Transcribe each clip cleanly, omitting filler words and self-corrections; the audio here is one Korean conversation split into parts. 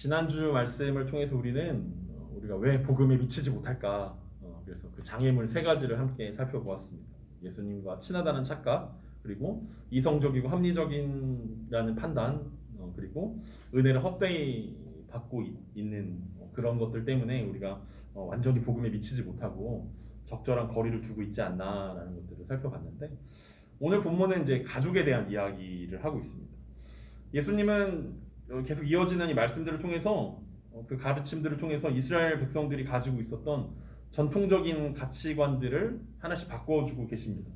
지난주 말씀을 통해서 우리는 우리가 왜 복음에 미치지 못할까? 그래서 그 장애물 세 가지를 함께 살펴보았습니다. 예수님과 친하다는 착각, 그리고 이성적이고 합리적인라는 판단, 그리고 은혜를 헛되이 받고 있는 그런 것들 때문에 우리가 완전히 복음에 미치지 못하고 적절한 거리를 두고 있지 않나라는 것들을 살펴봤는데, 오늘 본문은 이제 가족에 대한 이야기를 하고 있습니다. 예수님은 계속 이어지는 이 말씀들을 통해서 그 가르침들을 통해서 이스라엘 백성들이 가지고 있었던 전통적인 가치관들을 하나씩 바꿔주고 계십니다.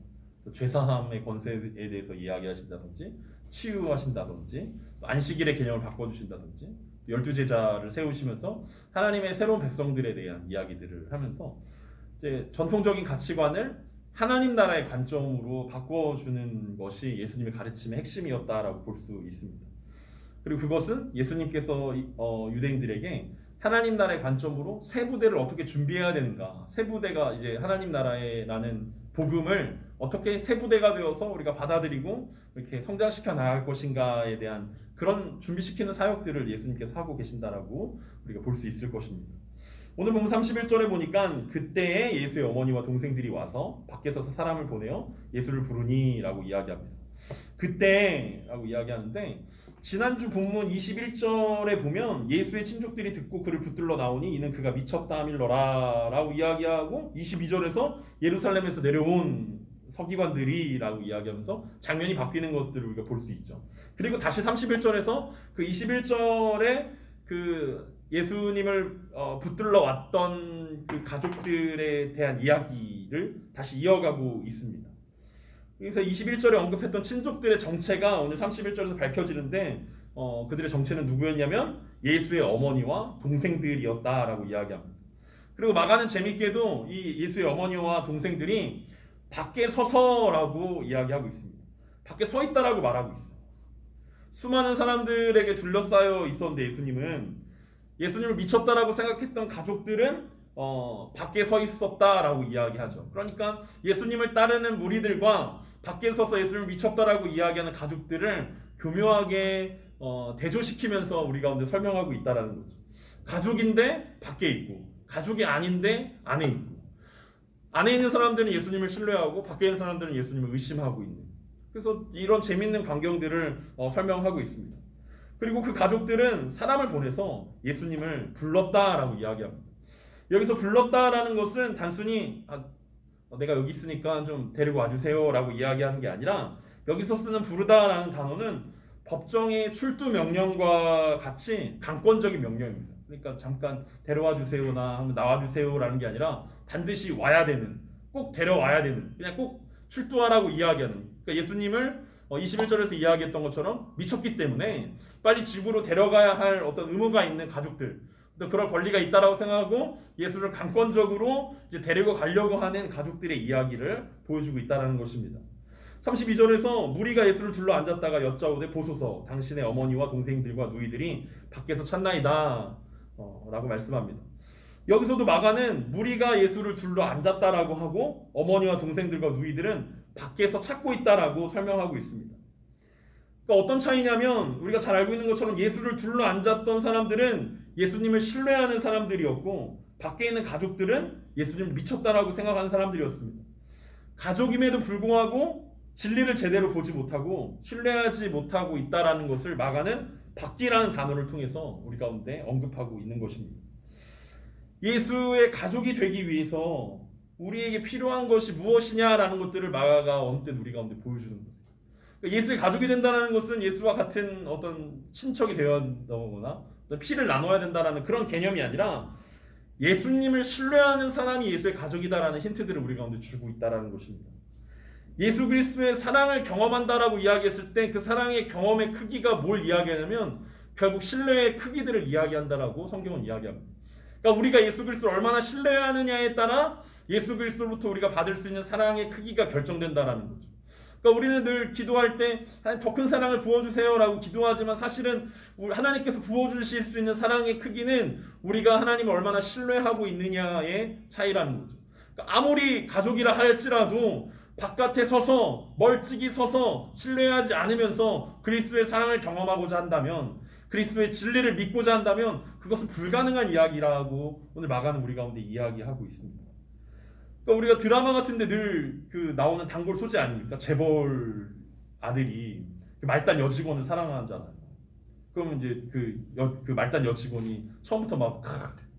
죄사함의 권세에 대해서 이야기하신다든지, 치유하신다든지, 안식일의 개념을 바꿔주신다든지, 12제자를 세우시면서 하나님의 새로운 백성들에 대한 이야기들을 하면서 이제 전통적인 가치관을 하나님 나라의 관점으로 바꿔주는 것이 예수님의 가르침의 핵심이었다라고 볼 수 있습니다. 그리고 그것은 예수님께서 유대인들에게 하나님 나라의 관점으로 세 부대를 어떻게 준비해야 되는가, 세 부대가 이제 하나님 나라라는 복음을 어떻게 세 부대가 되어서 우리가 받아들이고 이렇게 성장시켜 나갈 것인가에 대한 그런 준비시키는 사역들을 예수님께서 하고 계신다라고 우리가 볼 수 있을 것입니다. 오늘 보면 31절에 보니까 그때에 예수의 어머니와 동생들이 와서 밖에 서서 사람을 보내어 예수를 부르니라고 이야기합니다. 그때라고 이야기하는데, 지난주 본문 21절에 보면 예수의 친족들이 듣고 그를 붙들러 나오니 이는 그가 미쳤다 하밀러라 라고 이야기하고, 22절에서 예루살렘에서 내려온 서기관들이 라고 이야기하면서 장면이 바뀌는 것들을 우리가 볼 수 있죠. 그리고 다시 31절에서 그 21절에 그 예수님을 붙들러 왔던 그 가족들에 대한 이야기를 다시 이어가고 있습니다. 그래서 21절에 언급했던 친족들의 정체가 오늘 31절에서 밝혀지는데, 그들의 정체는 누구였냐면 예수의 어머니와 동생들이었다라고 이야기합니다. 그리고 마가는 재밌게도 이 예수의 어머니와 동생들이 밖에 서서라고 이야기하고 있습니다. 밖에 서 있다라고 말하고 있어요. 수많은 사람들에게 둘러싸여 있었는데 예수님을 미쳤다라고 생각했던 가족들은 밖에 서 있었다라고 이야기하죠. 그러니까 예수님을 따르는 무리들과 밖에 서서 예수님을 미쳤다라고 이야기하는 가족들을 교묘하게 대조시키면서 우리 가운데 설명하고 있다라는 거죠. 가족인데 밖에 있고, 가족이 아닌데 안에 있고, 안에 있는 사람들은 예수님을 신뢰하고 밖에 있는 사람들은 예수님을 의심하고 있는, 그래서 이런 재밌는 광경들을 설명하고 있습니다. 그리고 그 가족들은 사람을 보내서 예수님을 불렀다라고 이야기합니다. 여기서 불렀다라는 것은 단순히 내가 여기 있으니까 좀 데리고 와주세요 라고 이야기하는 게 아니라, 여기서 쓰는 부르다라는 단어는 법정의 출두 명령과 같이 강권적인 명령입니다. 그러니까 잠깐 데려와 주세요나 나와 주세요라는 게 아니라 반드시 와야 되는, 꼭 데려와야 되는, 그냥 꼭 출두하라고 이야기하는, 그러니까 예수님을 21절에서 이야기했던 것처럼 미쳤기 때문에 빨리 집으로 데려가야 할 어떤 의무가 있는 가족들, 또 그럴 권리가 있다라고 생각하고 예수를 강권적으로 이제 데리고 가려고 하는 가족들의 이야기를 보여주고 있다는 것입니다. 32절에서 무리가 예수를 둘러 앉았다가 여짜오되 보소서 당신의 어머니와 동생들과 누이들이 밖에서 찾나이다 라고 말씀합니다. 여기서도 마가는 무리가 예수를 둘러 앉았다라고 하고 어머니와 동생들과 누이들은 밖에서 찾고 있다라고 설명하고 있습니다. 그러니까 어떤 차이냐면, 우리가 잘 알고 있는 것처럼 예수를 둘러 앉았던 사람들은 예수님을 신뢰하는 사람들이었고, 밖에 있는 가족들은 예수님을 미쳤다라고 생각하는 사람들이었습니다. 가족임에도 불구하고 진리를 제대로 보지 못하고 신뢰하지 못하고 있다라는 것을 마가는 밖이라는 단어를 통해서 우리 가운데 언급하고 있는 것입니다. 예수의 가족이 되기 위해서 우리에게 필요한 것이 무엇이냐라는 것들을 마가가 언뜻 우리 가운데 보여주는 거죠. 예수의 가족이 된다는 것은 예수와 같은 어떤 친척이 되어야거나 피를 나눠야 된다는 그런 개념이 아니라, 예수님을 신뢰하는 사람이 예수의 가족이다라는 힌트들을 우리 가운데 주고 있다는 것입니다. 예수 그리스도의 사랑을 경험한다라고 이야기했을 때 그 사랑의 경험의 크기가 뭘 이야기하냐면 결국 신뢰의 크기들을 이야기한다라고 성경은 이야기합니다. 그러니까 우리가 예수 그리스도를 얼마나 신뢰하느냐에 따라 예수 그리스도로부터 우리가 받을 수 있는 사랑의 크기가 결정된다라는 거죠. 그러니까 우리는 늘 기도할 때 더 큰 사랑을 부어주세요 라고 기도하지만, 사실은 하나님께서 부어주실 수 있는 사랑의 크기는 우리가 하나님을 얼마나 신뢰하고 있느냐의 차이라는 거죠. 그러니까 아무리 가족이라 할지라도 바깥에 서서 멀찍이 서서 신뢰하지 않으면서 그리스도의 사랑을 경험하고자 한다면 그리스도의 진리를 믿고자 한다면 그것은 불가능한 이야기라고 오늘 마가는 우리 가운데 이야기하고 있습니다. 그러니까 우리가 드라마 같은데 늘 그 나오는 단골 소재 아닙니까? 재벌 아들이 그 말단 여직원을 사랑하잖아요. 그러면 이제 그 말단 여직원이 처음부터 막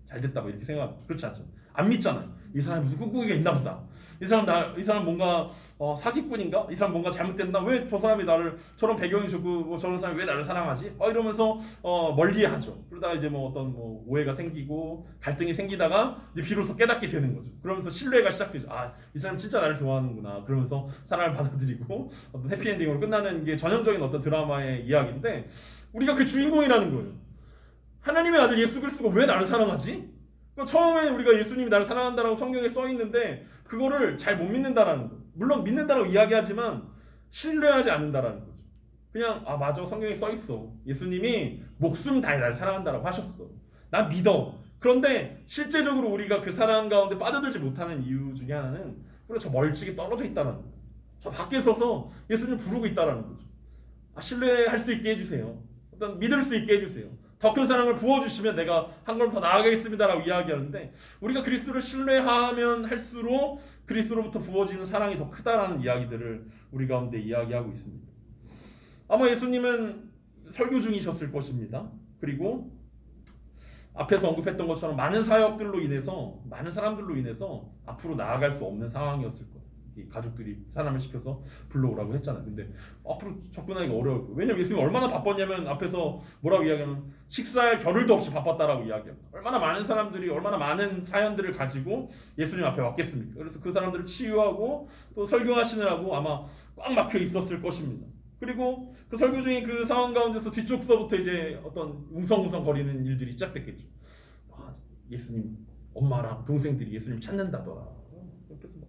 잘 됐다 막 이렇게 생각, 그렇지 않죠. 안 믿잖아요. 이 사람이 무슨 꿍꿍이가 있나 보다. 이 사람 뭔가 사기꾼인가? 이 사람 뭔가 잘못됐나? 왜 저 사람이 나를, 저런 배경이 좋고 저런 사람이 왜 나를 사랑하지? 이러면서 멀리하죠. 그러다가 이제 뭐 어떤 뭐 오해가 생기고 갈등이 생기다가 이제 비로소 깨닫게 되는 거죠. 그러면서 신뢰가 시작되죠. 아, 이 사람 진짜 나를 좋아하는구나. 그러면서 사랑을 받아들이고 어떤 해피엔딩으로 끝나는 게 전형적인 어떤 드라마의 이야기인데, 우리가 그 주인공이라는 거예요. 하나님의 아들 예수 그리스도가 왜 나를 사랑하지? 처음에 우리가 예수님이 나를 사랑한다라고 성경에 써 있는데 그거를 잘 못 믿는다라는 거. 물론 믿는다라고 이야기하지만 신뢰하지 않는다라는 거죠. 그냥 맞아, 성경에 써 있어. 예수님이 목숨 다해 나를 사랑한다라고 하셨어. 나 믿어. 그런데 실제적으로 우리가 그 사랑 가운데 빠져들지 못하는 이유 중에 하나는 우리가 저 멀찍이 떨어져 있다는 거예요. 저 밖에 서서 예수님 부르고 있다라는 거죠. 신뢰할 수 있게 해주세요. 어떤 믿을 수 있게 해주세요. 더 큰 사랑을 부어주시면 내가 한 걸음 더 나아가겠습니다라고 이야기하는데, 우리가 그리스도를 신뢰하면 할수록 그리스도로부터 부어지는 사랑이 더 크다라는 이야기들을 우리 가운데 이야기하고 있습니다. 아마 예수님은 설교 중이셨을 것입니다. 그리고 앞에서 언급했던 것처럼 많은 사역들로 인해서, 많은 사람들로 인해서 앞으로 나아갈 수 없는 상황이었을 거예요. 이 가족들이 사람을 시켜서 불러오라고 했잖아요. 근데 앞으로 접근하기가 어려울 거예요. 왜냐면 예수님이 얼마나 바빴냐면 앞에서 뭐라고 이야기하면 식사할 겨를도 없이 바빴다라고 이야기합니다. 얼마나 많은 사람들이 얼마나 많은 사연들을 가지고 예수님 앞에 왔겠습니까? 그래서 그 사람들을 치유하고 또 설교하시느라고 아마 꽉 막혀 있었을 것입니다. 그리고 그 설교 중에 그 상황 가운데서 뒤쪽서부터 이제 어떤 웅성웅성 거리는 일들이 시작됐겠죠. 예수님 엄마랑 동생들이 예수님 찾는다더라. 옆에서 막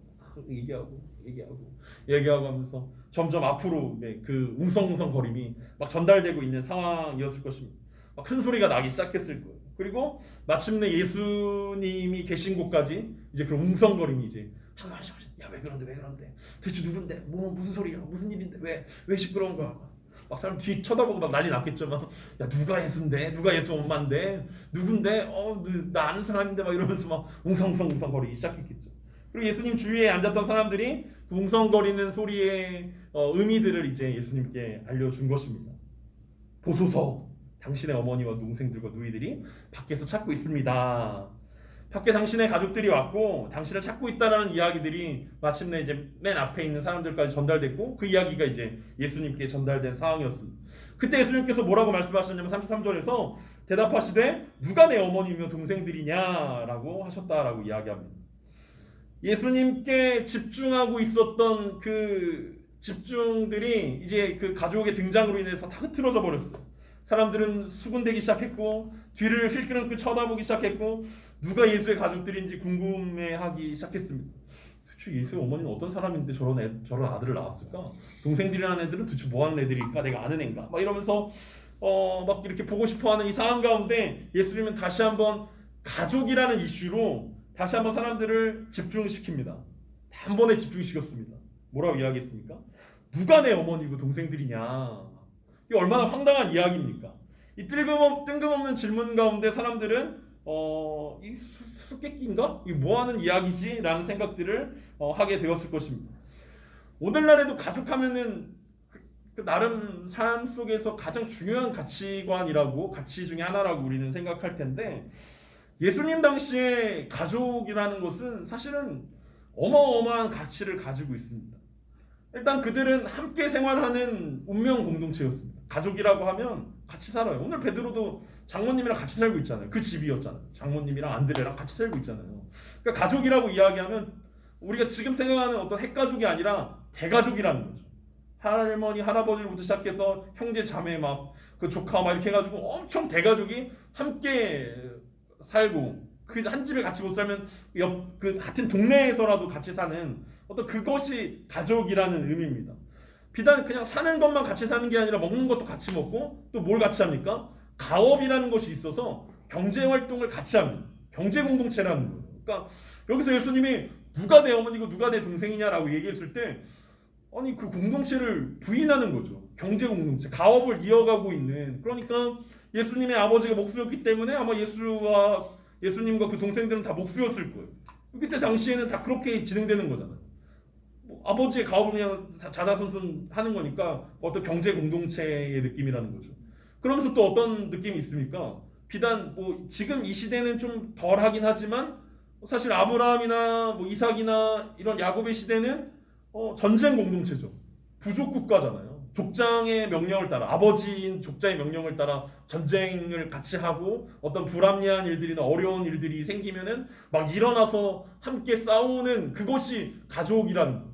얘기하고 하면서 점점 앞으로 그 웅성웅성거림이 막 전달되고 있는 상황이었을 것입니다. 막 큰 소리가 나기 시작했을 거예요. 그리고 마침내 예수님이 계신 곳까지 이제 그 웅성거림이 이제 하나씩 야, 왜 그런데 대체 누군데, 무슨 소리야, 무슨 일인데, 왜 시끄러운 거야. 막 사람 뒤 쳐다보고 막 난리 났겠지만, 야, 누가 예수인데, 누가 예수 엄마인데, 누군데, 나 아는 사람인데 막 이러면서 막 웅성웅성 거리기 시작했겠죠. 그리고 예수님 주위에 앉았던 사람들이 그 웅성거리는 소리의 의미들을 이제 예수님께 알려준 것입니다. 보소서, 당신의 어머니와 동생들과 누이들이 밖에서 찾고 있습니다. 밖에 당신의 가족들이 왔고 당신을 찾고 있다라는 이야기들이 마침내 이제 맨 앞에 있는 사람들까지 전달됐고, 그 이야기가 이제 예수님께 전달된 상황이었습니다. 그때 예수님께서 뭐라고 말씀하셨냐면 33절에서 대답하시되 누가 내 어머니며 동생들이냐라고 하셨다라고 이야기합니다. 예수님께 집중하고 있었던 그 집중들이 이제 그 가족의 등장으로 인해서 다 흐트러져 버렸어요. 사람들은 수군대기 시작했고 뒤를 힐끄름끄 쳐다보기 시작했고 누가 예수의 가족들인지 궁금해하기 시작했습니다. 도대체 예수의 어머니는 어떤 사람인데 저런 아들을 낳았을까? 동생들이라는 애들은 도대체 뭐하는 애들일까? 내가 아는 애인가? 막 이러면서 막 이렇게 보고 싶어하는 이 상황 가운데 예수님은 다시 한번 가족이라는 이슈로 다시 한번 사람들을 집중시킵니다. 한 번에 집중시켰습니다. 뭐라고 이야기했습니까? 누가 내 어머니고 동생들이냐? 이게 얼마나 황당한 이야기입니까? 이 뜬금없는 질문 가운데 사람들은 이 수수께끼인가? 이게 뭐하는 이야기지? 라는 생각들을 하게 되었을 것입니다. 오늘날에도 가족하면은 그 나름 삶 속에서 가장 중요한 가치관이라고, 가치 중에 하나라고 우리는 생각할 텐데, 예수님 당시에 가족이라는 것은 사실은 어마어마한 가치를 가지고 있습니다. 일단 그들은 함께 생활하는 운명 공동체였습니다. 가족이라고 하면 같이 살아요. 오늘 베드로도 장모님이랑 같이 살고 있잖아요. 그 집이었잖아요. 장모님이랑 안드레랑 같이 살고 있잖아요. 그러니까 가족이라고 이야기하면 우리가 지금 생각하는 어떤 핵가족이 아니라 대가족이라는 거죠. 할머니, 할아버지부터 시작해서 형제, 자매 막 그 조카 막 이렇게 해가지고 엄청 대가족이 함께 살고, 그 한 집에 같이 못 살면 그 같은 동네에서라도 같이 사는 어떤 그것이 가족이라는 의미입니다. 비단 그냥 사는 것만 같이 사는 게 아니라 먹는 것도 같이 먹고, 또 뭘 같이 합니까? 가업이라는 것이 있어서 경제 활동을 같이 합니다. 경제 공동체라는 거예요. 그러니까 여기서 예수님이 누가 내 어머니고 누가 내 동생이냐라고 얘기했을 때, 아니 그 공동체를 부인하는 거죠. 경제 공동체, 가업을 이어가고 있는. 그러니까 예수님의 아버지가 목수였기 때문에 아마 예수님과 그 동생들은 다 목수였을 거예요. 그때 당시에는 다 그렇게 진행되는 거잖아요. 뭐 아버지의 가업을 그냥 자자손손 하는 거니까 어떤 경제 공동체의 느낌이라는 거죠. 그러면서 또 어떤 느낌이 있습니까? 비단 뭐 지금 이 시대는 좀 덜하긴 하지만 사실 아브라함이나 뭐 이삭이나 이런 야곱의 시대는 전쟁 공동체죠. 부족 국가잖아요. 족장의 명령을 따라 아버지인 족자의 명령을 따라 전쟁을 같이 하고 어떤 불합리한 일들이나 어려운 일들이 생기면은 막 일어나서 함께 싸우는 그것이 가족이라는 거예요.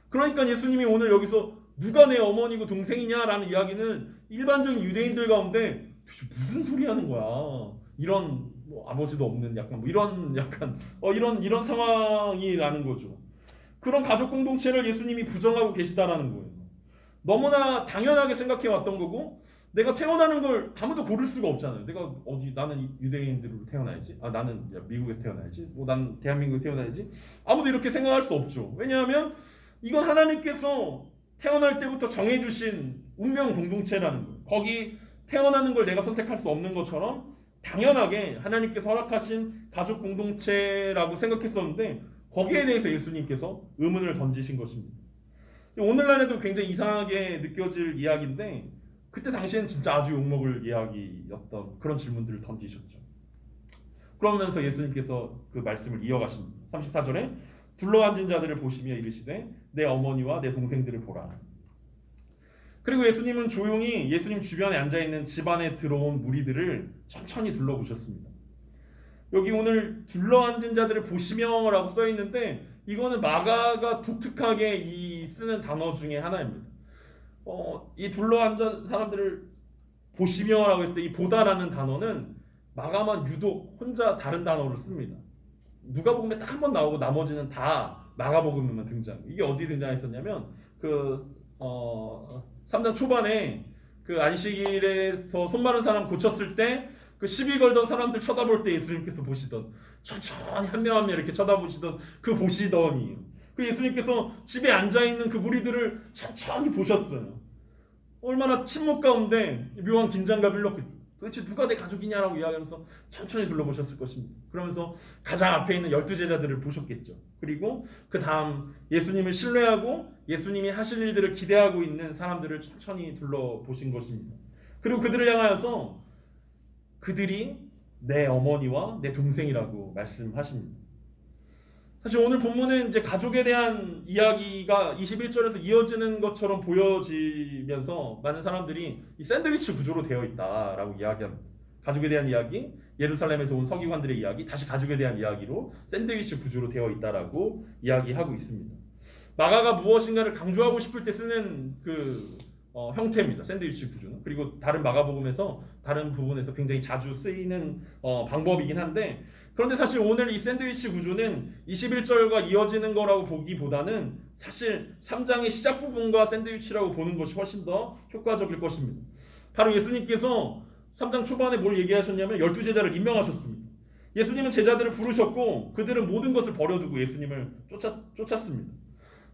그러니까 예수님이 오늘 여기서 누가 내 어머니고 동생이냐라는 이야기는 일반적인 유대인들 가운데 도대체 무슨 소리 하는 거야? 이런 뭐 아버지도 없는 약간 뭐 이런 약간 이런 상황이라는 거죠. 그런 가족 공동체를 예수님이 부정하고 계시다라는 거예요. 너무나 당연하게 생각해 왔던 거고 내가 태어나는 걸 아무도 고를 수가 없잖아요. 내가 나는 유대인들로 태어나야지. 나는 미국에서 태어나야지. 난 대한민국에 태어나야지. 아무도 이렇게 생각할 수 없죠. 왜냐하면 이건 하나님께서 태어날 때부터 정해주신 운명 공동체라는 거예요. 거기 태어나는 걸 내가 선택할 수 없는 것처럼 당연하게 하나님께서 허락하신 가족 공동체라고 생각했었는데 거기에 대해서 예수님께서 의문을 던지신 것입니다. 오늘날에도 굉장히 이상하게 느껴질 이야기인데 그때 당시엔 진짜 아주 욕먹을 이야기였던 그런 질문들을 던지셨죠. 그러면서 예수님께서 그 말씀을 이어가십니다. 34절에 둘러앉은 자들을 보시며 이르시되 내 어머니와 내 동생들을 보라. 그리고 예수님은 조용히 예수님 주변에 앉아있는 집안에 들어온 무리들을 천천히 둘러보셨습니다. 여기 오늘 둘러앉은 자들을 보시며라고 써있는데 이거는 마가가 독특하게 이 쓰는 단어 중에 하나입니다. 이 둘러앉은 사람들을 보시며라고 했을 때 이 보다라는 단어는 마가만 유독 혼자 다른 단어를 씁니다. 누가복음에 딱 한 번 나오고 나머지는 다 마가복음에만 등장. 이게 어디 등장했었냐면 3장 초반에 그 안식일에서 손 마른 사람 고쳤을 때 그 시비 걸던 사람들 쳐다볼 때 예수님께서 보시던 천천히 한 명 한 명 이렇게 쳐다보시던 그 보시던이에요. 그 예수님께서 집에 앉아있는 그 무리들을 천천히 보셨어요. 얼마나 침묵 가운데 묘한 긴장감을 흘렀겠죠. 도대체 누가 내 가족이냐라고 이야기하면서 천천히 둘러보셨을 것입니다. 그러면서 가장 앞에 있는 12제자들을 보셨겠죠. 그리고 그 다음 예수님을 신뢰하고 예수님이 하실 일들을 기대하고 있는 사람들을 천천히 둘러보신 것입니다. 그리고 그들을 향하여서 그들이 내 어머니와 내 동생이라고 말씀하십니다. 사실 오늘 본문은 이제 가족에 대한 이야기가 21절에서 이어지는 것처럼 보여지면서 많은 사람들이 이 샌드위치 구조로 되어 있다라고 이야기합니다. 가족에 대한 이야기, 예루살렘에서 온 서기관들의 이야기, 다시 가족에 대한 이야기로 샌드위치 구조로 되어 있다라고 이야기하고 있습니다. 마가가 무엇인가를 강조하고 싶을 때 쓰는 형태입니다. 샌드위치 구조는. 그리고 다른 마가복음에서 다른 부분에서 굉장히 자주 쓰이는 방법이긴 한데 그런데 사실 오늘 이 샌드위치 구조는 21절과 이어지는 거라고 보기보다는 사실 3장의 시작 부분과 샌드위치라고 보는 것이 훨씬 더 효과적일 것입니다. 바로 예수님께서 3장 초반에 뭘 얘기하셨냐면 12제자를 임명하셨습니다. 예수님은 제자들을 부르셨고 그들은 모든 것을 버려두고 예수님을 쫓았습니다.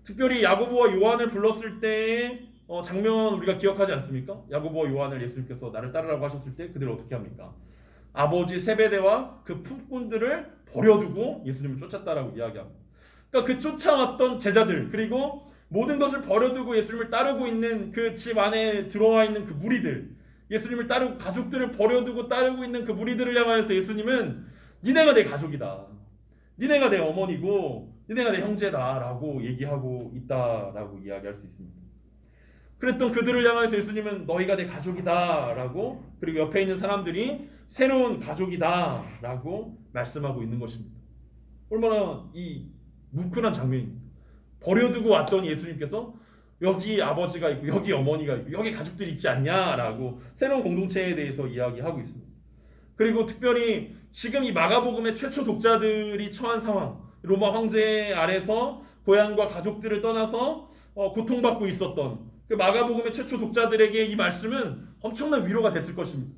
특별히 야고보와 요한을 불렀을 때의 장면 우리가 기억하지 않습니까? 야고보와 요한을 예수님께서 나를 따르라고 하셨을 때 그들을 어떻게 합니까? 아버지 세베대와 그 품꾼들을 버려두고 예수님을 쫓았다라고 이야기합니다. 그러니까 그 쫓아왔던 제자들 그리고 모든 것을 버려두고 예수님을 따르고 있는 그 집 안에 들어와 있는 그 무리들 예수님을 따르고 가족들을 버려두고 따르고 있는 그 무리들을 향하여서 예수님은 니네가 내 가족이다. 니네가 내 어머니고 니네가 내 형제다라고 얘기하고 있다라고 이야기할 수 있습니다. 그랬던 그들을 향해서 예수님은 너희가 내 가족이다라고 그리고 옆에 있는 사람들이 새로운 가족이다라고 말씀하고 있는 것입니다. 얼마나 이 뭉클한 장면입니다. 버려두고 왔던 예수님께서 여기 아버지가 있고 여기 어머니가 있고 여기 가족들이 있지 않냐라고 새로운 공동체에 대해서 이야기하고 있습니다. 그리고 특별히 지금 이 마가복음의 최초 독자들이 처한 상황 로마 황제 아래서 고향과 가족들을 떠나서 고통받고 있었던 그 마가복음의 최초 독자들에게 이 말씀은 엄청난 위로가 됐을 것입니다.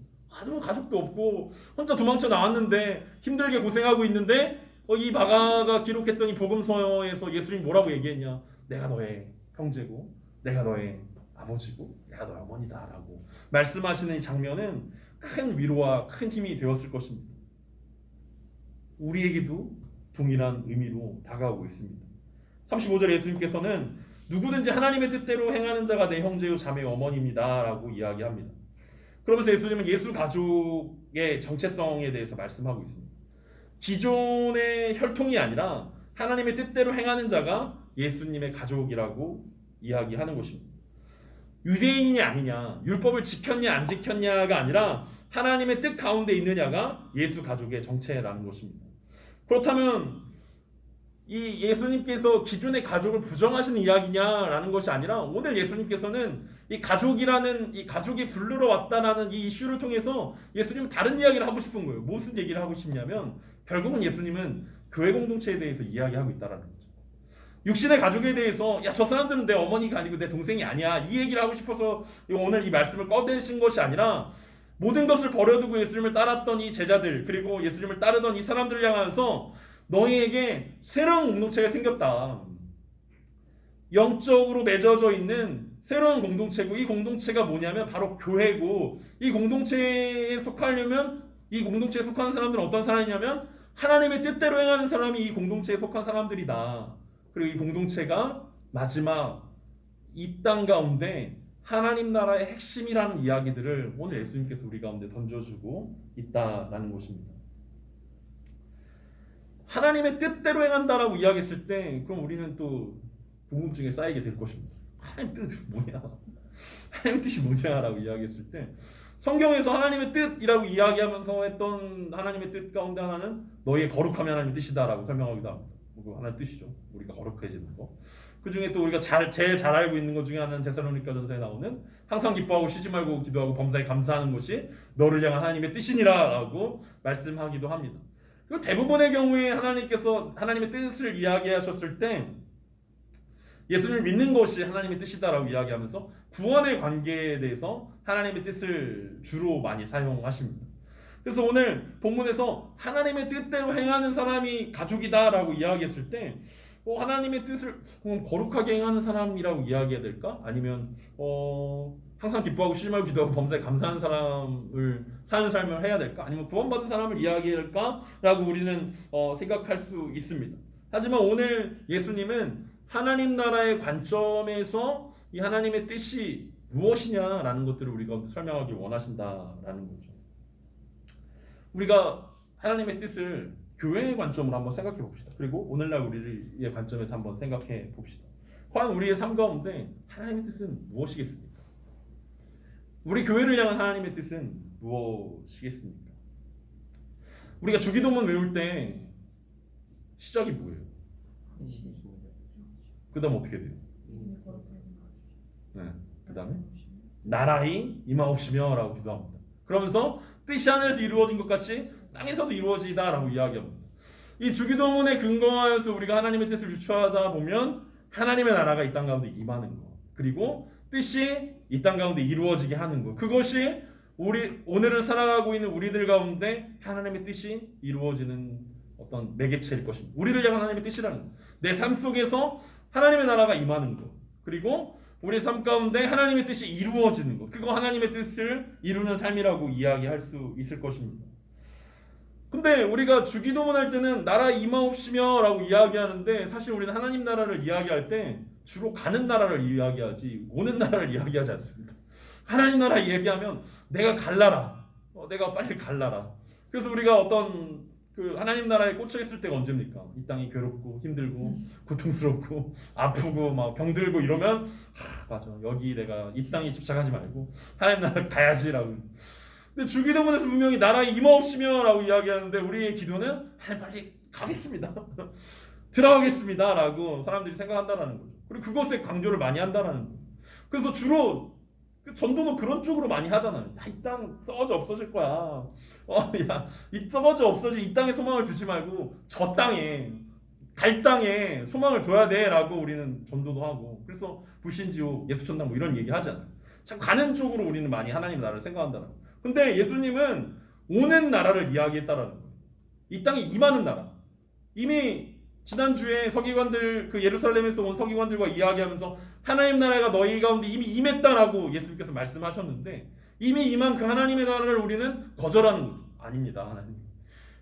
가족도 없고 혼자 도망쳐 나왔는데 힘들게 고생하고 있는데 이 마가가 기록했던 이 복음서에서 예수님이 뭐라고 얘기했냐? 내가 너의 형제고 내가 너의 아버지고 내가 너의 어머니다라고 말씀하시는 이 장면은 큰 위로와 큰 힘이 되었을 것입니다. 우리에게도 동일한 의미로 다가오고 있습니다. 35절 예수님께서는 누구든지 하나님의 뜻대로 행하는 자가 내 형제요 자매요 어머니입니다 라고 이야기합니다. 그러면서 예수님은 예수 가족의 정체성에 대해서 말씀하고 있습니다. 기존의 혈통이 아니라 하나님의 뜻대로 행하는 자가 예수님의 가족이라고 이야기하는 것입니다. 유대인이냐 아니냐, 율법을 지켰냐 안 지켰냐가 아니라 하나님의 뜻 가운데 있느냐가 예수 가족의 정체라는 것입니다. 그렇다면 이 예수님께서 기존의 가족을 부정하시는 이야기냐라는 것이 아니라 오늘 예수님께서는 이 가족이라는 이 가족이 부르러 왔다라는 이 이슈를 통해서 예수님은 다른 이야기를 하고 싶은 거예요. 무슨 얘기를 하고 싶냐면 결국은 예수님은 교회 공동체에 대해서 이야기하고 있다라는 거죠. 육신의 가족에 대해서 야 저 사람들은 내 어머니가 아니고 내 동생이 아니야 이 얘기를 하고 싶어서 오늘 이 말씀을 꺼내신 것이 아니라 모든 것을 버려두고 예수님을 따랐던 이 제자들 그리고 예수님을 따르던 이 사람들을 향해서 너희에게 새로운 공동체가 생겼다. 영적으로 맺어져 있는 새로운 공동체고 이 공동체가 뭐냐면 바로 교회고 이 공동체에 속하려면 이 공동체에 속하는 사람들은 어떤 사람이냐면 하나님의 뜻대로 행하는 사람이 이 공동체에 속한 사람들이다. 그리고 이 공동체가 마지막 이 땅 가운데 하나님 나라의 핵심이라는 이야기들을 오늘 예수님께서 우리 가운데 던져주고 있다라는 것입니다. 하나님의 뜻대로 행한다라고 이야기했을 때 그럼 우리는 또 궁금증에 쌓이게 될 것입니다. 하나님 뜻이 뭐냐? 하나님 뜻이 뭐냐라고 이야기했을 때 성경에서 하나님의 뜻이라고 이야기하면서 했던 하나님의 뜻 가운데 하나는 너희의 거룩함이 하나님의 뜻이다라고 설명하기도 합니다. 그 하나의 뜻이죠. 우리가 거룩해지는 거. 그 중에 또 우리가 제일 잘 알고 있는 것 중에 하나는 데살로니가전서에 나오는 항상 기뻐하고 쉬지 말고 기도하고 범사에 감사하는 것이 너를 향한 하나님의 뜻이니라라고 말씀하기도 합니다. 그리고 대부분의 경우에 하나님께서 하나님의 뜻을 이야기하셨을 때 예수님을 믿는 것이 하나님의 뜻이다라고 이야기하면서 구원의 관계에 대해서 하나님의 뜻을 주로 많이 사용하십니다. 그래서 오늘 본문에서 하나님의 뜻대로 행하는 사람이 가족이다라고 이야기했을 때 하나님의 뜻을 거룩하게 행하는 사람이라고 이야기해야 될까? 아니면 항상 기뻐하고 쉬지 말고 기도하고 범사에 감사하는 사람을 사는 삶을 해야 될까? 아니면 구원받은 사람을 이야기해야 될까?라고 우리는 생각할 수 있습니다. 하지만 오늘 예수님은 하나님 나라의 관점에서 이 하나님의 뜻이 무엇이냐라는 것들을 우리가 설명하기 원하신다라는 거죠. 우리가 하나님의 뜻을 교회의 관점으로 한번 생각해 봅시다. 그리고 오늘날 우리의 관점에서 한번 생각해 봅시다. 과연 우리의 삶 가운데 하나님의 뜻은 무엇이겠습니까? 우리 교회를 향한 하나님의 뜻은 무엇이겠습니까? 우리가 주기도문 외울 때 시작이 뭐예요? 그 다음 어떻게 돼요? 네, 그 다음에 나라의 임하옵시며 라고 기도합니다. 그러면서 뜻이 하늘에서 이루어진 것 같이 땅에서도 이루어지다 라고 이야기합니다. 이 주기도문에 근거하여서 우리가 하나님의 뜻을 유추하다 보면 하나님의 나라가 이 땅 가운데 임하는 것, 그리고 뜻이 이 땅 가운데 이루어지게 하는 것, 그것이 우리 오늘을 살아가고 있는 우리들 가운데 하나님의 뜻이 이루어지는 어떤 매개체일 것입니다. 우리를 향한 하나님의 뜻이라는 것, 내 삶 속에서 하나님의 나라가 임하는 것, 그리고 우리 삶 가운데 하나님의 뜻이 이루어지는 것, 그거 하나님의 뜻을 이루는 삶이라고 이야기할 수 있을 것입니다. 근데 우리가 주기도문 할 때는 나라 임하옵시며 라고 이야기하는데 사실 우리는 하나님 나라를 이야기할 때 주로 가는 나라를 이야기하지 오는 나라를 이야기하지 않습니다. 하나님 나라 이야기하면 내가 갈라라, 내가 빨리 갈라라. 그래서 우리가 어떤 그 하나님 나라에 꽂혀 있을 때가 언제입니까? 이 땅이 괴롭고 힘들고 고통스럽고 아프고 막 병들고 이러면 맞아, 여기 내가 이 땅에 집착하지 말고 하나님 나라 가야지라고. 근데 주기도문에서 분명히 나라 임하옵시며 라고 이야기하는데 우리의 기도는 빨리 가겠습니다, 들어가겠습니다 라고 사람들이 생각한다는 거죠. 그리고 그것에 강조를 많이 한다는 거예요. 그래서 주로 전도도 그런 쪽으로 많이 하잖아요. 이 땅 썩어져 없어질 거야. 이 썩어져 없어질 이 땅에 소망을 두지 말고 저 땅에, 갈 땅에 소망을 둬야 돼라고 우리는 전도도 하고, 그래서 불신지옥, 예수천당 뭐 이런 얘기를 하지 않습니다. 참 가는 쪽으로 우리는 많이 하나님 나라를 생각한다는 거예요. 근데 예수님은 오는 나라를 이야기했다라는 거예요. 이 땅에 임하는 나라. 이미 지난주에 서기관들, 그 예루살렘에서 온 서기관들과 이야기하면서 하나님 나라가 너희 가운데 이미 임했다라고 예수님께서 말씀하셨는데 이미 임한 그 하나님의 나라를 우리는 거절하는 거죠. 아닙니다. 하나님.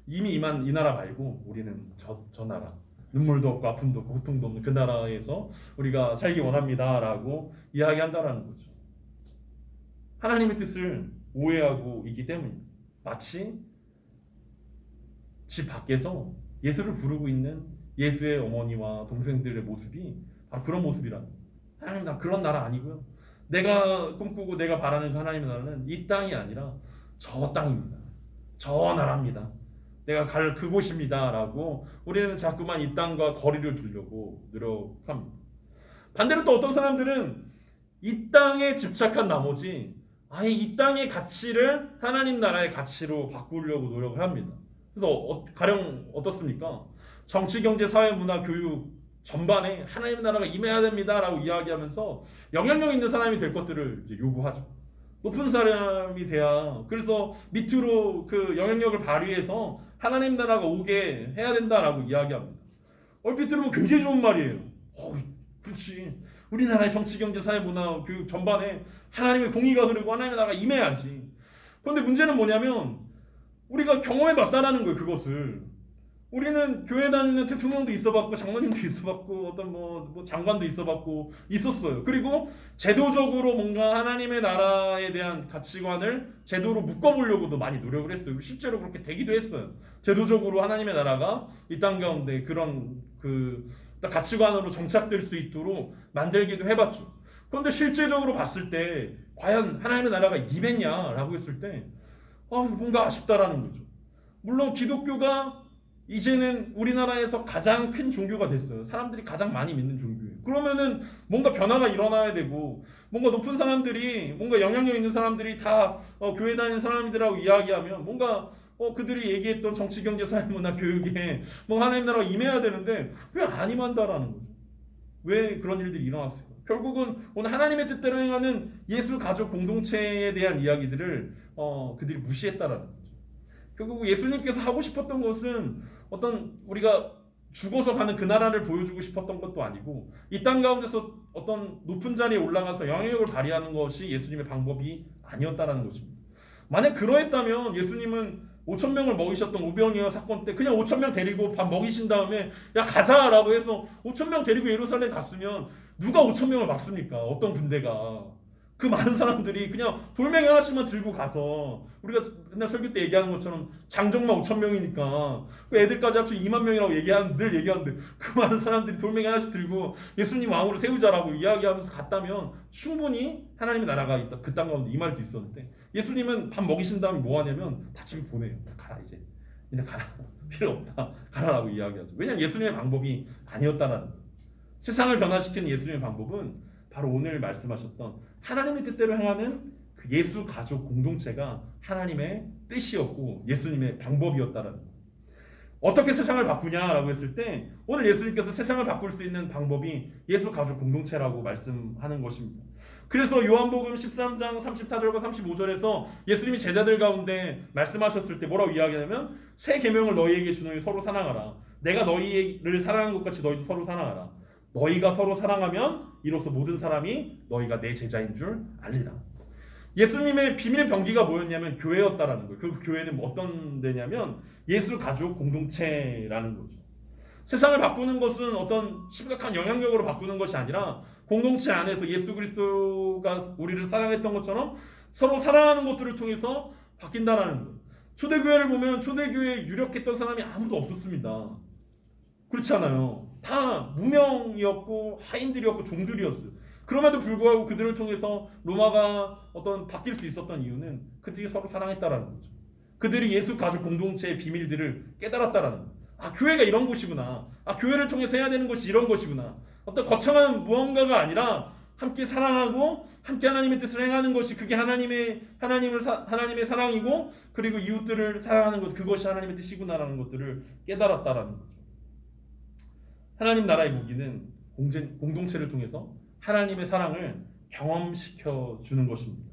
이미 임한 이 나라 말고 우리는 저 나라, 눈물도 없고 아픔도 없고 고통도 없는 그 나라에서 우리가 살기 원합니다라고 이야기한다라는 거죠. 하나님의 뜻을 오해하고 있기 때문입니다. 마치 집 밖에서 예수를 부르고 있는 예수의 어머니와 동생들의 모습이 바로 그런 모습이라는 거예요. 하나님, 나 그런 나라 아니고요. 내가 꿈꾸고 내가 바라는 그 하나님의 나라는 이 땅이 아니라 저 땅입니다. 저 나라입니다. 내가 갈 그곳입니다. 라고 우리는 자꾸만 이 땅과 거리를 두려고 노력합니다. 반대로 또 어떤 사람들은 이 땅에 집착한 나머지 아예 이 땅의 가치를 하나님 나라의 가치로 바꾸려고 노력을 합니다. 그래서 가령 어떻습니까? 정치, 경제, 사회, 문화, 교육 전반에 하나님 나라가 임해야 됩니다라고 이야기하면서 영향력 있는 사람이 될 것들을 이제 요구하죠. 높은 사람이 돼야, 그래서 밑으로 그 영향력을 발휘해서 하나님 나라가 오게 해야 된다라고 이야기합니다. 얼핏 들으면 굉장히 좋은 말이에요. 그렇지. 우리나라의 정치, 경제, 사회, 문화, 교육 전반에 하나님의 공의가 흐르고 하나님의 나라가 임해야지. 그런데 문제는 뭐냐면 우리가 경험해 봤다라는 거예요. 그것을 우리는 교회 다니는 대통령도 있어봤고 장로님도 있어봤고 어떤 뭐 장관도 있었어요. 그리고 제도적으로 뭔가 하나님의 나라에 대한 가치관을 제도로 묶어보려고도 많이 노력을 했어요. 실제로 그렇게 되기도 했어요. 제도적으로 하나님의 나라가 이 땅 가운데 그런 그 가치관으로 정착될 수 있도록 만들기도 해봤죠. 그런데 실제적으로 봤을 때 과연 하나님의 나라가 임했냐라고 했을 때 뭔가 아쉽다라는 거죠. 물론 기독교가 이제는 우리나라에서 가장 큰 종교가 됐어요. 사람들이 가장 많이 믿는 종교예요. 그러면은 뭔가 변화가 일어나야 되고, 뭔가 높은 사람들이, 뭔가 영향력 있는 사람들이 다 교회 다니는 사람들하고 이야기하면 뭔가 그들이 얘기했던 정치, 경제, 사회, 문화, 교육에 뭐 하나님 나라가 임해야 되는데 왜 안 임한다라는 거죠. 왜 그런 일들이 일어났을까? 결국은 오늘 하나님의 뜻대로 행하는 예수 가족 공동체에 대한 이야기들을 그들이 무시했다라는 거죠. 결국 예수님께서 하고 싶었던 것은 어떤 우리가 죽어서 가는 그 나라를 보여주고 싶었던 것도 아니고 이 땅 가운데서 어떤 높은 자리에 올라가서 영향력을 발휘하는 것이 예수님의 방법이 아니었다라는 것입니다. 만약 그러했다면 예수님은 5,000명을 먹이셨던 오병이어 사건 때 그냥 5,000명 데리고 밥 먹이신 다음에 야 가자라고 해서 5,000명 데리고 예루살렘 갔으면 누가 5,000명을 막습니까? 어떤 군대가. 그 많은 사람들이 그냥 돌멩이 하나씩만 들고 가서 우리가 맨날 설교 때 얘기하는 것처럼 장정만 5,000명이니까 그 애들까지 합치면 2만 명이라고 늘 얘기하는데 그 많은 사람들이 돌멩이 하나씩 들고 예수님 왕으로 세우자라고 이야기하면서 갔다면 충분히 하나님의 나라가 있다 그 땅 가운데 임할 수 있었는데 예수님은 밥 먹이신 다음에 뭐 하냐면 다 집에 보내요. 가라 이제. 그냥 가라. 필요 없다. 가라라고 이야기하죠. 왜냐하면 예수님의 방법이 아니었다는 거예요. 세상을 변화시키는 예수님의 방법은 바로 오늘 말씀하셨던 하나님의 뜻대로 행하는 그 예수 가족 공동체가 하나님의 뜻이었고 예수님의 방법이었다라는 거예요. 어떻게 세상을 바꾸냐라고 했을 때 오늘 예수님께서 세상을 바꿀 수 있는 방법이 예수 가족 공동체라고 말씀하는 것입니다. 그래서 요한복음 13장 34절과 35절에서 예수님이 제자들 가운데 말씀하셨을 때 뭐라고 이야기하냐면 새 계명을 너희에게 주노니 서로 사랑하라. 내가 너희를 사랑한 것 같이 너희도 서로 사랑하라. 너희가 서로 사랑하면 이로써 모든 사람이 너희가 내 제자인 줄 알리라. 예수님의 비밀의 병기가 뭐였냐면 교회였다라는 거예요. 그 교회는 어떤 데냐면 예수 가족 공동체라는 거죠. 세상을 바꾸는 것은 어떤 심각한 영향력으로 바꾸는 것이 아니라 공동체 안에서 예수 그리스도가 우리를 사랑했던 것처럼 서로 사랑하는 것들을 통해서 바뀐다라는 거예요. 초대교회를 보면 초대교회에 유력했던 사람이 아무도 없었습니다. 그렇지 않아요. 다 무명이었고 하인들이었고 종들이었어요. 그럼에도 불구하고 그들을 통해서 로마가 어떤 바뀔 수 있었던 이유는 그들이 서로 사랑했다라는 거죠. 그들이 예수 가족 공동체의 비밀들을 깨달았다라는 거예요. 교회가 이런 곳이구나. 교회를 통해서 해야 되는 것이 이런 것이구나. 어떤 거창한 무언가가 아니라 함께 사랑하고 함께 하나님의 뜻을 행하는 것이 그게 하나님의 사랑이고 그리고 이웃들을 사랑하는 것 그것이 하나님의 뜻이구나라는 것들을 깨달았다라는 거죠. 하나님 나라의 무기는 공동체를 통해서 하나님의 사랑을 경험시켜 주는 것입니다.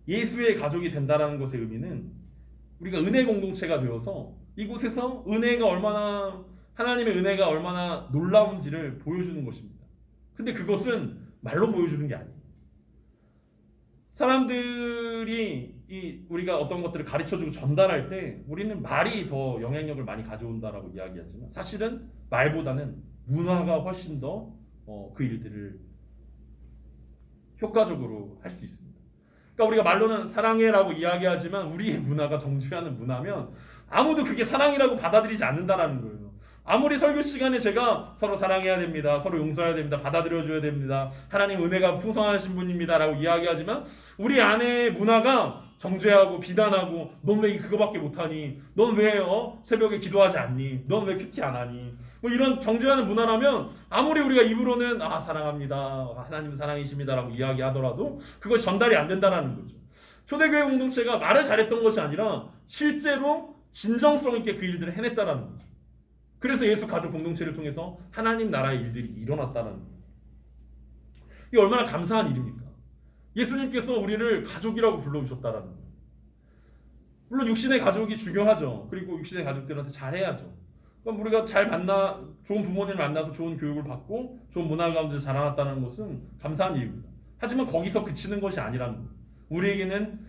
예수의 가족이 된다라는 것의 의미는 우리가 은혜 공동체가 되어서 이곳에서 하나님의 은혜가 얼마나 놀라운지를 보여주는 것입니다. 근데 그것은 말로 보여주는 게 아니에요. 사람들이 우리가 어떤 것들을 가르쳐주고 전달할 때 우리는 말이 더 영향력을 많이 가져온다라고 이야기하지만 사실은 말보다는 문화가 훨씬 더 그 일들을 효과적으로 할 수 있습니다. 그러니까 우리가 말로는 사랑해라고 이야기하지만 우리의 문화가 정죄하는 문화면 아무도 그게 사랑이라고 받아들이지 않는다라는 거예요. 아무리 설교 시간에 제가 서로 사랑해야 됩니다, 서로 용서해야 됩니다, 받아들여줘야 됩니다, 하나님 은혜가 풍성하신 분입니다 라고 이야기하지만 우리 안의 문화가 정죄하고 비난하고 넌 왜 그거밖에 못하니, 넌 왜 새벽에 기도하지 않니, 넌 왜 큐티 안 하니, 뭐 이런 정죄하는 문화라면 아무리 우리가 입으로는 하나님은 하나님 사랑이십니다 라고 이야기하더라도 그것이 전달이 안 된다는 거죠. 초대교회 공동체가 말을 잘했던 것이 아니라 실제로 진정성 있게 그 일들을 해냈다는 거죠. 그래서 예수 가족 공동체를 통해서 하나님 나라의 일들이 일어났다는 거예요. 이게 얼마나 감사한 일입니까? 예수님께서 우리를 가족이라고 불러주셨다는 거예요. 물론 육신의 가족이 중요하죠. 그리고 육신의 가족들한테 잘해야죠. 그럼 우리가 좋은 부모님을 만나서 좋은 교육을 받고 좋은 문화 가운데 자라났다는 것은 감사한 일입니다. 하지만 거기서 그치는 것이 아니라는 거예요. 우리에게는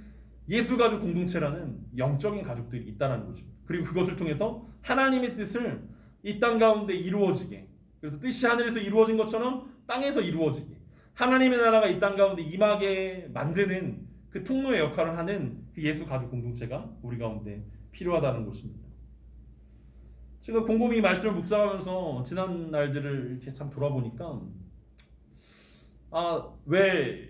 예수 가족 공동체라는 영적인 가족들이 있다는 것입니다. 그리고 그것을 통해서 하나님의 뜻을 이 땅 가운데 이루어지게, 그래서 뜻이 하늘에서 이루어진 것처럼 땅에서 이루어지게, 하나님의 나라가 이 땅 가운데 임하게 만드는 그 통로의 역할을 하는 그 예수 가족 공동체가 우리 가운데 필요하다는 것입니다. 제가 곰곰이 말씀을 묵상하면서 지난 날들을 이렇게 참 돌아보니까 왜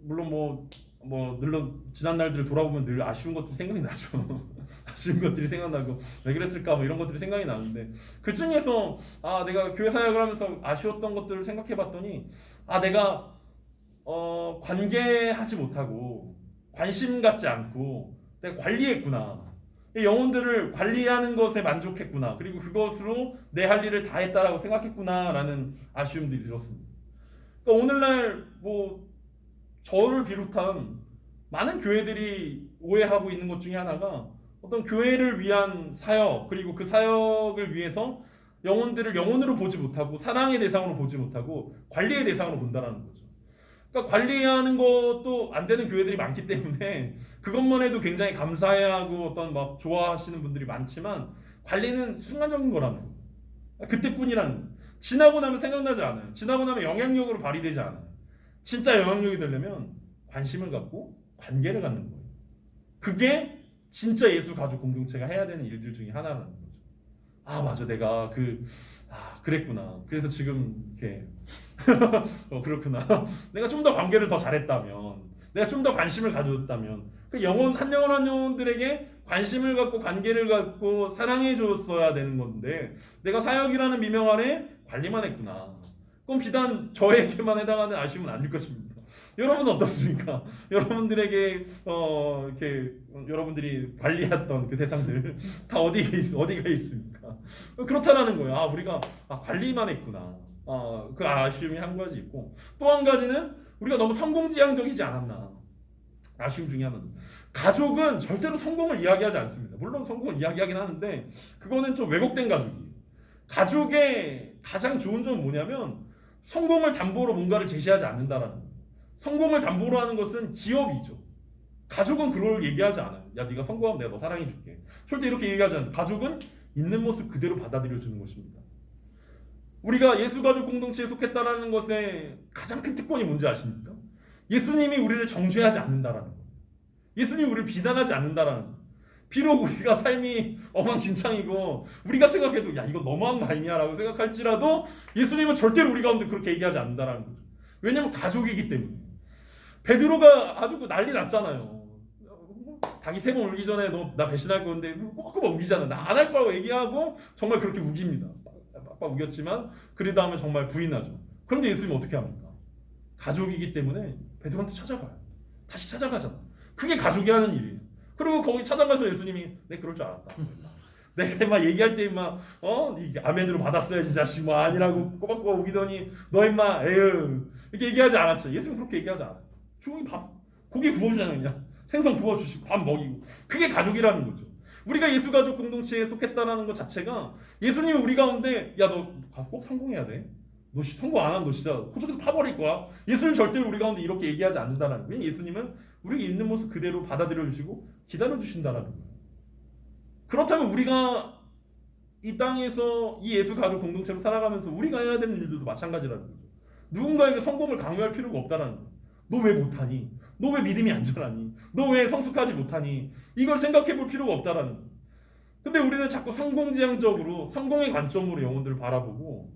물론 물론 지난 날들을 돌아보면 늘 아쉬운 것들이 생각이 나죠. 아쉬운 것들이 생각나고 왜 그랬을까 이런 것들이 생각이 나는데 그 중에서 내가 교회 사역을 하면서 아쉬웠던 것들을 생각해봤더니 내가 관계하지 못하고 관심 갖지 않고 내가 관리했구나. 영혼들을 관리하는 것에 만족했구나. 그리고 그것으로 내 할 일을 다 했다라고 생각했구나라는 아쉬움들이 들었습니다. 그러니까 오늘날 저를 비롯한 많은 교회들이 오해하고 있는 것 중에 하나가 어떤 교회를 위한 사역, 그리고 그 사역을 위해서 영혼들을 영혼으로 보지 못하고 사랑의 대상으로 보지 못하고 관리의 대상으로 본다는 거죠. 그러니까 관리하는 것도 안 되는 교회들이 많기 때문에 그것만 해도 굉장히 감사해야 하고 어떤 좋아하시는 분들이 많지만 관리는 순간적인 거라는 거예요. 그때뿐이라는 거예요. 지나고 나면 생각나지 않아요. 지나고 나면 영향력으로 발휘되지 않아요. 진짜 영향력이 되려면 관심을 갖고 관계를 갖는 거예요. 그게 진짜 예수 가족 공동체가 해야 되는 일들 중에 하나라는 거죠. 맞아, 내가 그랬구나. 그래서 지금 이렇게 그렇구나. 내가 좀 더 관계를 더 잘했다면, 내가 좀 더 관심을 가졌다면, 그 한 영혼들에게 관심을 갖고 관계를 갖고 사랑해 줬어야 되는 건데 내가 사역이라는 미명 아래 관리만 했구나. 그럼 비단 저에게만 해당하는 아쉬움은 아닐 것입니다. 여러분은 어떻습니까? 여러분들에게 이렇게 여러분들이 관리했던 그 대상들 다 어디가 있습니까? 그렇다라는 거예요. 우리가 관리만 했구나. 그 아쉬움이 한 가지 있고, 또 한 가지는 우리가 너무 성공지향적이지 않았나. 아쉬움 중에 하나는 가족은 절대로 성공을 이야기하지 않습니다. 물론 성공을 이야기하긴 하는데 그거는 좀 왜곡된 가족이에요. 가족의 가장 좋은 점은 뭐냐면 성공을 담보로 뭔가를 제시하지 않는다라는 거예요. 성공을 담보로 하는 것은 기업이죠. 가족은 그걸 얘기하지 않아요. 야, 네가 성공하면 내가 너 사랑해 줄게. 절대 이렇게 얘기하지 않아요. 가족은 있는 모습 그대로 받아들여 주는 것입니다. 우리가 예수 가족 공동체에 속했다라는 것의 가장 큰 특권이 뭔지 아십니까? 예수님이 우리를 정죄하지 않는다라는 거예요. 예수님이 우리를 비난하지 않는다라는 거예요. 비록 우리가 삶이 엉망진창이고 우리가 생각해도 야, 이거 너무한 거 아니냐 라고 생각할지라도 예수님은 절대로 우리 가운데 그렇게 얘기하지 않는다라는 거죠. 왜냐하면 가족이기 때문에. 베드로가 아주 난리 났잖아요. 닭이 3번 울기 전에 너 나 배신할 건데 꼬박꼬박 우기잖아. 나 안 할 거라고 얘기하고 정말 그렇게 우깁니다. 빡빡 우겼지만 그 다음에 정말 부인하죠. 그런데 예수님은 어떻게 합니까? 가족이기 때문에 베드로한테 찾아가요. 다시 찾아가잖아. 그게 가족이 하는 일이에요. 그리고 거기 찾아가서 예수님이 내 그럴 줄 알았다. 내가 막 얘기할 때 막 아멘으로 받았어야지 자식 아니라고 꼬박꼬박 우기더니 너 임마 에휴 이렇게 얘기하지 않았죠. 예수님 그렇게 얘기하지 않아요. 조용히 고기 구워주잖아요. 그냥 생선 구워주시고 밥 먹이고. 그게 가족이라는 거죠. 우리가 예수 가족 공동체에 속했다라는 것 자체가 예수님이 우리 가운데 야, 너 가서 꼭 성공해야 돼. 너 성공 안 하면 너 진짜 호적에서 파버릴 거야. 예수는 절대로 우리 가운데 이렇게 얘기하지 않는다는 거예요. 예수님은 우리가 있는 모습 그대로 받아들여 주시고 기다려 주신다는 거예요. 그렇다면 우리가 이 땅에서 이 예수 가족 공동체로 살아가면서 우리가 해야 되는 일들도 마찬가지라는 거죠. 누군가에게 성공을 강요할 필요가 없다는 거예요. 너 왜 못하니? 너 왜 믿음이 안전하니? 너 왜 성숙하지 못하니? 이걸 생각해 볼 필요가 없다라는 거예요. 근데 우리는 자꾸 성공지향적으로 성공의 관점으로 영혼들을 바라보고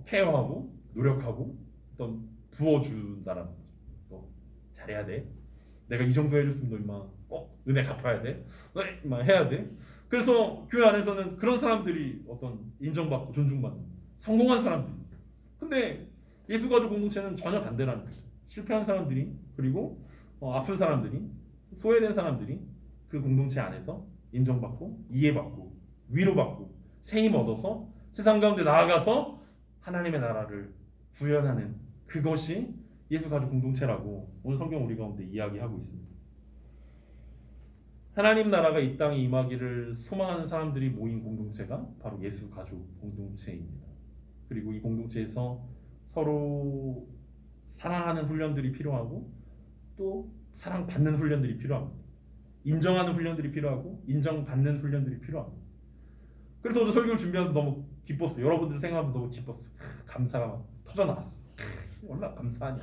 케어하고 노력하고 어떤 부어준다라는 거죠. 너 잘해야 돼. 내가 이 정도 해줬으면 너 임마 꼭 은혜 갚아야 돼. 너 임마 해야 돼. 그래서 교회 안에서는 그런 사람들이 어떤 인정받고 존중받는 성공한 사람들. 근데 예수가족 공동체는 전혀 반대라는 거죠. 실패한 사람들이 그리고 아픈 사람들이 소외된 사람들이 그 공동체 안에서 인정받고 이해받고 위로받고 세임 얻어서 세상 가운데 나아가서 하나님의 나라를 구현하는 그것이 예수가족 공동체라고 오늘 성경 우리 가운데 이야기하고 있습니다. 하나님 나라가 이 땅에 임하기를 소망하는 사람들이 모인 공동체가 바로 예수가족 공동체입니다. 그리고 이 공동체에서 서로 사랑하는 훈련들이 필요하고 또 사랑받는 훈련들이 필요합니다. 인정하는 훈련들이 필요하고 인정받는 훈련들이 필요합니다. 그래서 어제 설교를 준비하면서 너무 기뻤어요. 여러분들 생각하면서 너무 기뻤어요. 감사가 터져나왔어. 얼마나 감사하냐.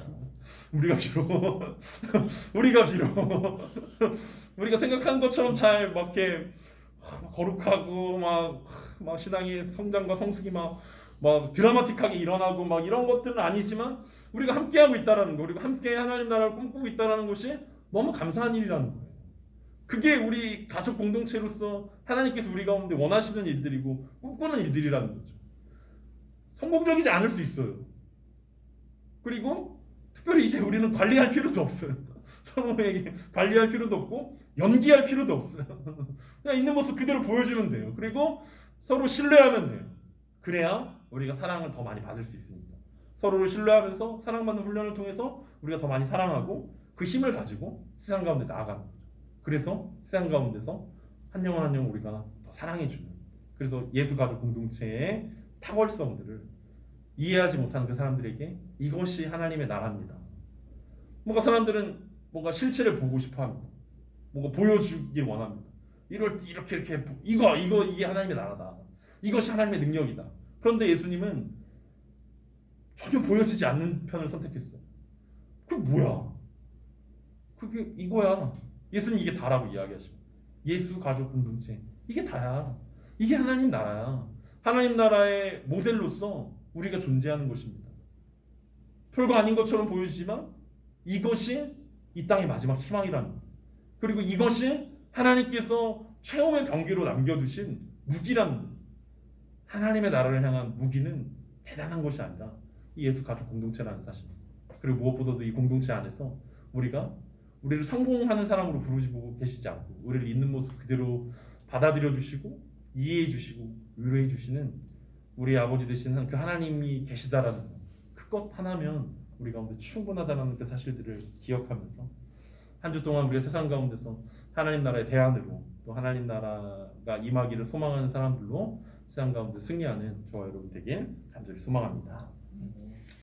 우리가 비록 우리가 생각하는 것처럼 잘 막 이렇게 거룩하고 막 신앙의 성장과 성숙이 막 드라마틱하게 일어나고 막 이런 것들은 아니지만 우리가 함께하고 있다라는 거, 우리가 함께 하나님 나라를 꿈꾸고 있다라는 것이 너무 감사한 일이라는 거예요. 그게 우리 가족 공동체로서 하나님께서 우리 가운데 원하시는 일들이고 꿈꾸는 일들이라는 거죠. 성공적이지 않을 수 있어요. 그리고 특별히 이제 우리는 관리할 필요도 없어요. 서로에게 관리할 필요도 없고 연기할 필요도 없어요. 그냥 있는 모습 그대로 보여주면 돼요. 그리고 서로 신뢰하면 돼요. 그래야 우리가 사랑을 더 많이 받을 수 있습니다. 서로를 신뢰하면서 사랑받는 훈련을 통해서 우리가 더 많이 사랑하고 그 힘을 가지고 세상 가운데 나아가는 거죠. 그래서 세상 가운데서 한 영혼 한 영혼 우리가 더 사랑해주는, 그래서 예수가족 공동체의 탁월성들을 이해하지 못하는 그 사람들에게 이것이 하나님의 나라입니다. 뭔가 사람들은 뭔가 실체를 보고 싶어합니다. 뭔가 보여주길 원합니다. 이렇게 이게 하나님의 나라다. 이것이 하나님의 능력이다. 그런데 예수님은 전혀 보여지지 않는 편을 선택했어요. 그게 뭐야? 그게 이거야. 예수님 이게 다라고 이야기하십니다. 예수 가족 공동체 이게 다야. 이게 하나님 나라야. 하나님 나라의 모델로서 우리가 존재하는 것입니다. 별거 아닌 것처럼 보이지만 이것이 이 땅의 마지막 희망이라는 것. 그리고 이것이 하나님께서 최후의 병기로 남겨두신 무기라는 것. 하나님의 나라를 향한 무기는 대단한 것이 아니라 이 예수 가족 공동체라는 사실입니다. 그리고 무엇보다도 이 공동체 안에서 우리를 성공하는 사람으로 부르시고 계시지 않고 우리를 있는 모습 그대로 받아들여 주시고 이해해 주시고 위로해 주시는 우리 아버지 되시는 그 하나님이 계시다라는 것, 그것 하나면 우리 가운데 충분하다는 그 사실들을 기억하면서 한 주 동안 우리가 세상 가운데서 하나님 나라의 대안으로 또 하나님 나라가 임하기를 소망하는 사람들로 세상 가운데 승리하는 저와 여러분 되길 간절히 소망합니다.